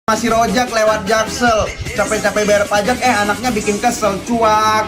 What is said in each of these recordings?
Masih rojak lewat Jaksel, capek-capek bayar pajak, anaknya bikin kesel, cuak.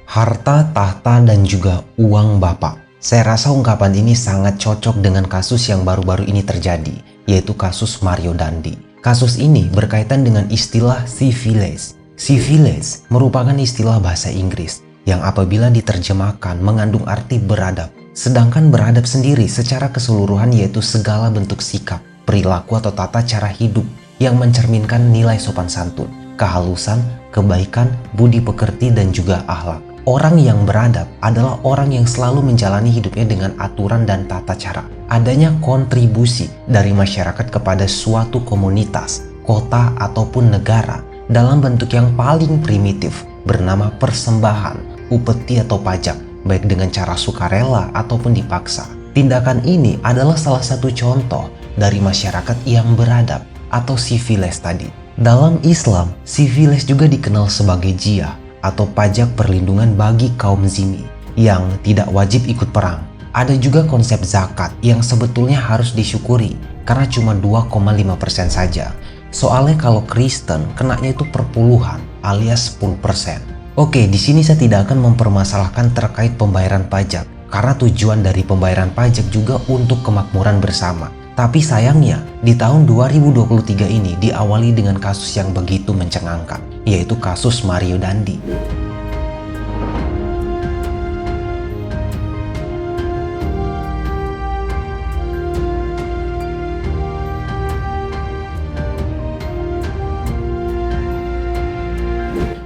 Harta, tahta, dan juga uang bapak. Saya rasa ungkapan ini sangat cocok dengan kasus yang baru-baru ini terjadi, yaitu kasus Mario Dandi. Kasus ini berkaitan dengan istilah civiles. Civiles merupakan istilah bahasa Inggris yang apabila diterjemahkan mengandung arti beradab. Sedangkan beradab sendiri secara keseluruhan yaitu segala bentuk sikap, perilaku atau tata cara hidup yang mencerminkan nilai sopan santun, kehalusan, kebaikan, budi pekerti, dan juga akhlak. Orang yang beradab adalah orang yang selalu menjalani hidupnya dengan aturan dan tata cara. Adanya kontribusi dari masyarakat kepada suatu komunitas, kota, ataupun negara dalam bentuk yang paling primitif bernama persembahan, upeti atau pajak, baik dengan cara sukarela ataupun dipaksa. Tindakan ini adalah salah satu contoh dari masyarakat yang beradab atau civiles tadi. Dalam Islam, civiles juga dikenal sebagai jizya atau pajak perlindungan bagi kaum zimmi yang tidak wajib ikut perang. Ada juga konsep zakat yang sebetulnya harus disyukuri karena cuma 2,5% saja. Soalnya kalau Kristen kenanya itu perpuluhan alias 10%. Oke, di sini saya tidak akan mempermasalahkan terkait pembayaran pajak karena tujuan dari pembayaran pajak juga untuk kemakmuran bersama. Tapi sayangnya, di tahun 2023 ini diawali dengan kasus yang begitu mencengangkan, yaitu kasus Mario Dandi.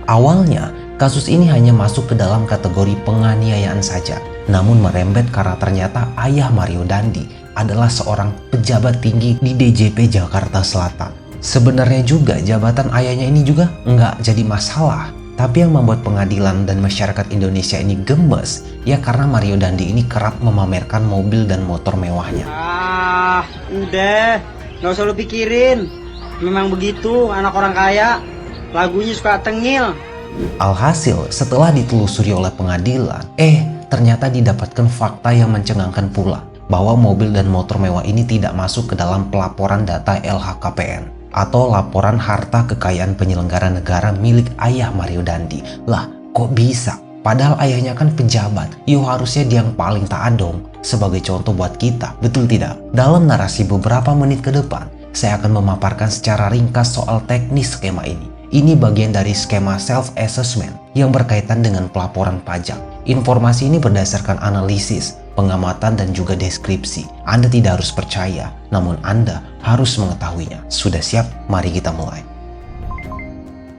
Awalnya, kasus ini hanya masuk ke dalam kategori penganiayaan saja. Namun merembet karena ternyata ayah Mario Dandi adalah seorang pejabat tinggi di DJP Jakarta Selatan. Sebenarnya juga jabatan ayahnya ini juga nggak jadi masalah. Tapi yang membuat pengadilan dan masyarakat Indonesia ini gemes, ya karena Mario Dandi ini kerap memamerkan mobil dan motor mewahnya. Udah, nggak usah lu pikirin. Memang begitu anak orang kaya, lagunya suka tengil. Alhasil, setelah ditelusuri oleh pengadilan, ternyata didapatkan fakta yang mencengangkan pula, bahwa mobil dan motor mewah ini tidak masuk ke dalam pelaporan data LHKPN atau laporan harta kekayaan penyelenggara negara milik ayah Mario Dandi. Lah, kok bisa? Padahal ayahnya kan pejabat, harusnya dia yang paling taat dong. Sebagai contoh buat kita, betul tidak? Dalam narasi beberapa menit ke depan, saya akan memaparkan secara ringkas soal teknis skema ini. Ini bagian dari skema self-assessment yang berkaitan dengan pelaporan pajak. Informasi ini berdasarkan analisis, pengamatan, dan juga deskripsi. Anda tidak harus percaya, namun Anda harus mengetahuinya. Sudah siap? Mari kita mulai.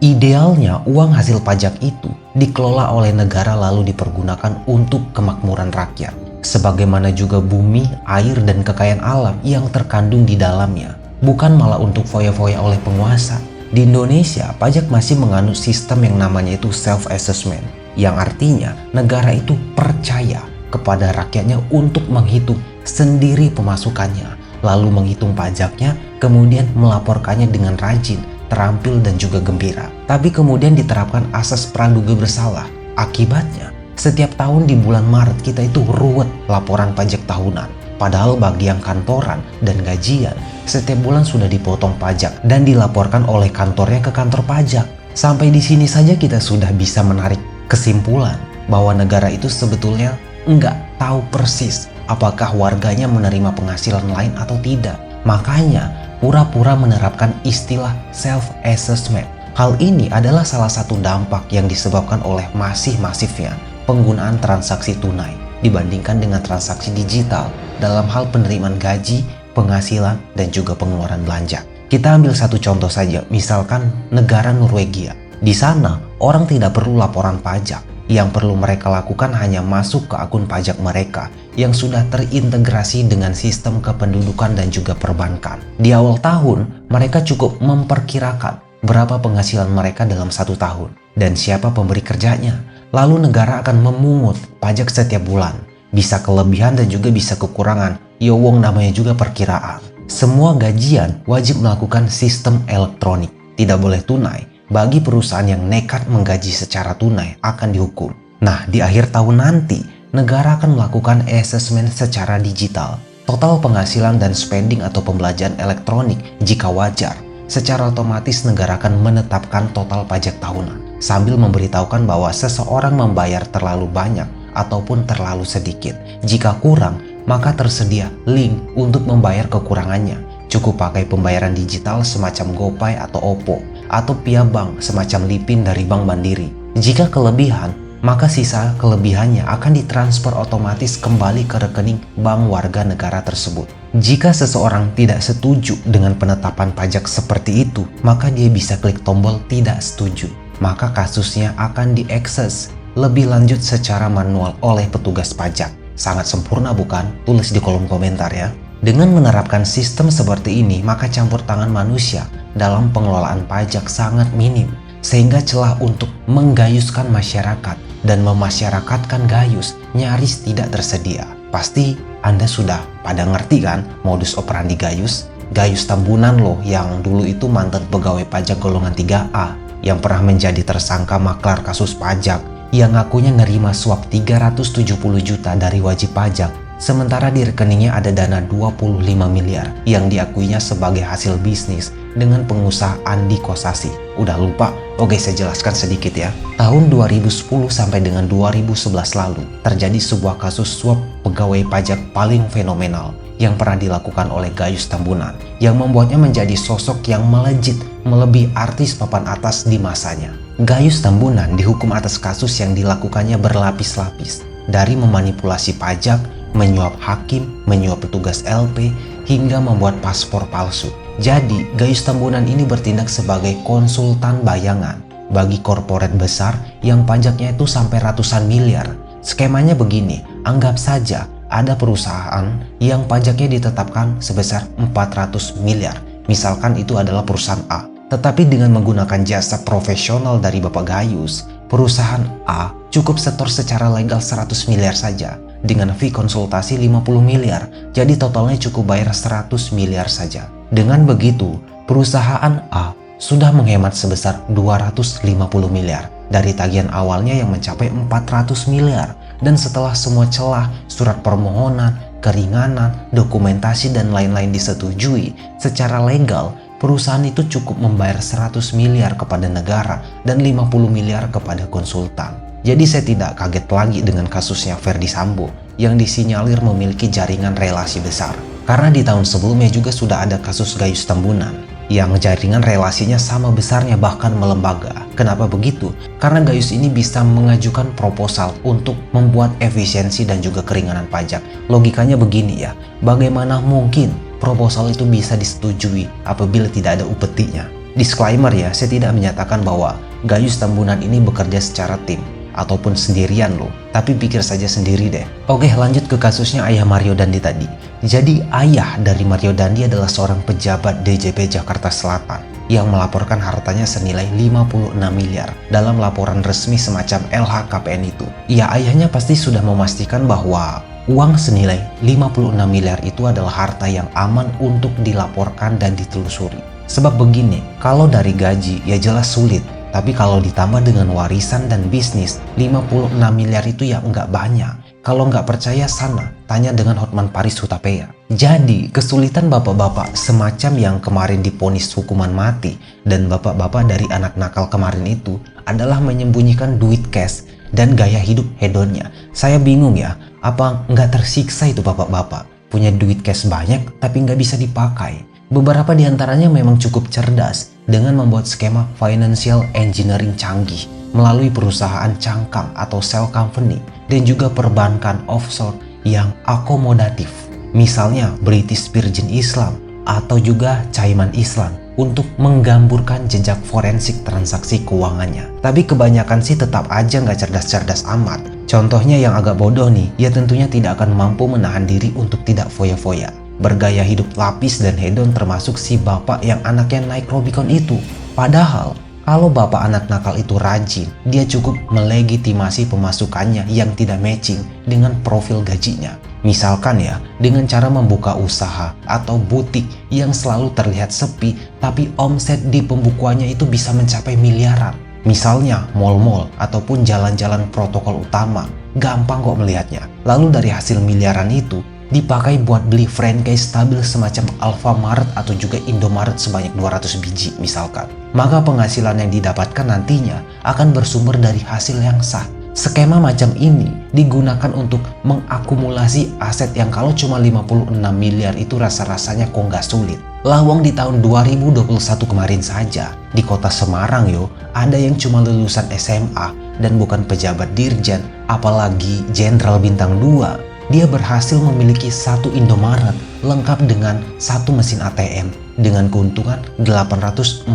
Idealnya, uang hasil pajak itu dikelola oleh negara lalu dipergunakan untuk kemakmuran rakyat. Sebagaimana juga bumi, air, dan kekayaan alam yang terkandung di dalamnya. Bukan malah untuk foya-foya oleh penguasa. Di Indonesia, pajak masih menganut sistem yang namanya itu self-assessment, yang artinya negara itu percaya kepada rakyatnya untuk menghitung sendiri pemasukannya, lalu menghitung pajaknya, kemudian melaporkannya dengan rajin, terampil, dan juga gembira. Tapi kemudian diterapkan asas praduga bersalah. Akibatnya, setiap tahun di bulan Maret kita itu ruwet laporan pajak tahunan. Padahal bagi yang kantoran dan gajian, setiap bulan sudah dipotong pajak dan dilaporkan oleh kantornya ke kantor pajak. Sampai di sini saja kita sudah bisa menarik kesimpulan bahwa negara itu sebetulnya nggak tahu persis apakah warganya menerima penghasilan lain atau tidak. Makanya pura-pura menerapkan istilah self-assessment. Hal ini adalah salah satu dampak yang disebabkan oleh masifnya penggunaan transaksi tunai dibandingkan dengan transaksi digital dalam hal penerimaan gaji, penghasilan, dan juga pengeluaran belanja. Kita ambil satu contoh saja, misalkan negara Norwegia. Di sana, orang tidak perlu laporan pajak. Yang perlu mereka lakukan hanya masuk ke akun pajak mereka yang sudah terintegrasi dengan sistem kependudukan dan juga perbankan. Di awal tahun, mereka cukup memperkirakan berapa penghasilan mereka dalam satu tahun dan siapa pemberi kerjanya. Lalu negara akan memungut pajak setiap bulan. Bisa kelebihan dan juga bisa kekurangan. Wong namanya juga perkiraan. Semua gajian wajib melakukan sistem elektronik. Tidak boleh tunai. Bagi perusahaan yang nekat menggaji secara tunai akan dihukum. Nah, di akhir tahun nanti, negara akan melakukan asesmen secara digital, total penghasilan dan spending atau pembelanjaan elektronik jika wajar. Secara otomatis negara akan menetapkan total pajak tahunan, sambil memberitahukan bahwa seseorang membayar terlalu banyak ataupun terlalu sedikit. Jika kurang, maka tersedia link untuk membayar kekurangannya. Cukup pakai pembayaran digital semacam GoPay atau OVO, atau via bank semacam Lipin dari Bank Mandiri. Jika kelebihan, maka sisa kelebihannya akan ditransfer otomatis kembali ke rekening bank warga negara tersebut. Jika seseorang tidak setuju dengan penetapan pajak seperti itu, maka dia bisa klik tombol tidak setuju. Maka kasusnya akan diakses lebih lanjut secara manual oleh petugas pajak. Sangat sempurna bukan? Tulis di kolom komentar ya. Dengan menerapkan sistem seperti ini, maka campur tangan manusia dalam pengelolaan pajak sangat minim, sehingga celah untuk menggayuskan masyarakat dan memasyarakatkan gayus nyaris tidak tersedia. Pasti Anda sudah pada ngerti kan modus operandi gayus? Gayus Tambunan loh, yang dulu itu mantan pegawai pajak golongan 3A yang pernah menjadi tersangka maklar kasus pajak yang ngakunya nerima suap 370 juta dari wajib pajak, sementara di rekeningnya ada dana 25 miliar yang diakuinya sebagai hasil bisnis dengan pengusaha Andi Kosasi. Udah lupa? Oke, saya jelaskan sedikit ya. Tahun 2010 sampai dengan 2011 lalu terjadi sebuah kasus suap pegawai pajak paling fenomenal yang pernah dilakukan oleh Gayus Tambunan, yang membuatnya menjadi sosok yang melejit melebihi artis papan atas di masanya. Gayus Tambunan dihukum atas kasus yang dilakukannya berlapis-lapis, dari memanipulasi pajak, menyuap hakim, menyuap petugas LP, hingga membuat paspor palsu. Jadi, Gayus Tambunan ini bertindak sebagai konsultan bayangan bagi korporat besar yang pajaknya itu sampai ratusan miliar. Skemanya begini, anggap saja ada perusahaan yang pajaknya ditetapkan sebesar 400 miliar. Misalkan itu adalah perusahaan A. Tetapi dengan menggunakan jasa profesional dari Bapak Gayus, perusahaan A cukup setor secara legal 100 miliar saja dengan fee konsultasi 50 miliar. Jadi totalnya cukup bayar 100 miliar saja. Dengan begitu, perusahaan A sudah menghemat sebesar 250 miliar dari tagihan awalnya yang mencapai 400 miliar. Dan setelah semua celah, surat permohonan, keringanan, dokumentasi dan lain-lain disetujui secara legal, perusahaan itu cukup membayar 100 miliar kepada negara dan 50 miliar kepada konsultan. Jadi saya tidak kaget lagi dengan kasusnya Ferdy Sambo yang disinyalir memiliki jaringan relasi besar. Karena di tahun sebelumnya juga sudah ada kasus Gayus Tambunan yang jaringan relasinya sama besarnya, bahkan melembaga. Kenapa begitu? Karena Gayus ini bisa mengajukan proposal untuk membuat efisiensi dan juga keringanan pajak. Logikanya begini ya, bagaimana mungkin proposal itu bisa disetujui apabila tidak ada upetinya? Disclaimer ya, saya tidak menyatakan bahwa Gayus Tambunan ini bekerja secara tim ataupun sendirian loh, tapi pikir saja sendiri deh. Oke, lanjut ke kasusnya ayah Mario Dandi tadi. Jadi ayah dari Mario Dandi adalah seorang pejabat DJP Jakarta Selatan yang melaporkan hartanya senilai 56 miliar dalam laporan resmi semacam LHKPN itu. Ya, ayahnya pasti sudah memastikan bahwa uang senilai 56 miliar itu adalah harta yang aman untuk dilaporkan dan ditelusuri. Sebab begini, kalau dari gaji ya jelas sulit. Tapi kalau ditambah dengan warisan dan bisnis, 56 miliar itu ya nggak banyak. Kalau nggak percaya sana, tanya dengan Hotman Paris Hutapea. Jadi, kesulitan bapak-bapak semacam yang kemarin divonis hukuman mati dan bapak-bapak dari anak nakal kemarin itu adalah menyembunyikan duit cash dan gaya hidup hedonnya. Saya bingung ya, apa nggak tersiksa itu bapak-bapak? Punya duit cash banyak tapi nggak bisa dipakai. Beberapa di antaranya memang cukup cerdas dengan membuat skema financial engineering canggih melalui perusahaan cangkang atau shell company dan juga perbankan offshore yang akomodatif. Misalnya British Virgin Islam atau juga Cayman Island untuk menggamburkan jejak forensik transaksi keuangannya. Tapi kebanyakan sih tetap aja nggak cerdas-cerdas amat. Contohnya yang agak bodoh nih, ya tentunya tidak akan mampu menahan diri untuk tidak foya-foya. Bergaya hidup lapis dan hedon termasuk si bapak yang anaknya naik Rubicon itu. Padahal kalau bapak anak nakal itu rajin, dia cukup melegitimasi pemasukannya yang tidak matching dengan profil gajinya. Misalkan ya, dengan cara membuka usaha atau butik yang selalu terlihat sepi, tapi omset di pembukuannya itu bisa mencapai miliaran. Misalnya mall-mall ataupun jalan-jalan protokol utama. Gampang kok melihatnya. Lalu dari hasil miliaran itu dipakai buat beli franchise stabil semacam Alfamart atau juga Indomaret sebanyak 200 biji misalkan. Maka penghasilan yang didapatkan nantinya akan bersumber dari hasil yang sah. Skema macam ini digunakan untuk mengakumulasi aset yang kalau cuma 56 miliar itu rasa-rasanya kok nggak sulit. Lawang di tahun 2021 kemarin saja di kota Semarang ada yang cuma lulusan SMA dan bukan pejabat dirjen, apalagi jenderal bintang 2. Dia berhasil memiliki satu Indomaret lengkap dengan satu mesin ATM dengan keuntungan 849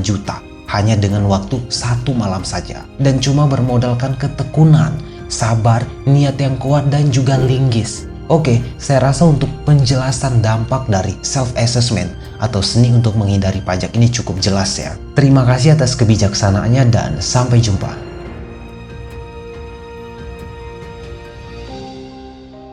juta. Hanya dengan waktu 1 malam saja. Dan cuma bermodalkan ketekunan, sabar, niat yang kuat dan juga linggis. Oke, saya rasa untuk penjelasan dampak dari self-assessment atau seni untuk menghindari pajak ini cukup jelas ya. Terima kasih atas kebijaksanaannya dan sampai jumpa.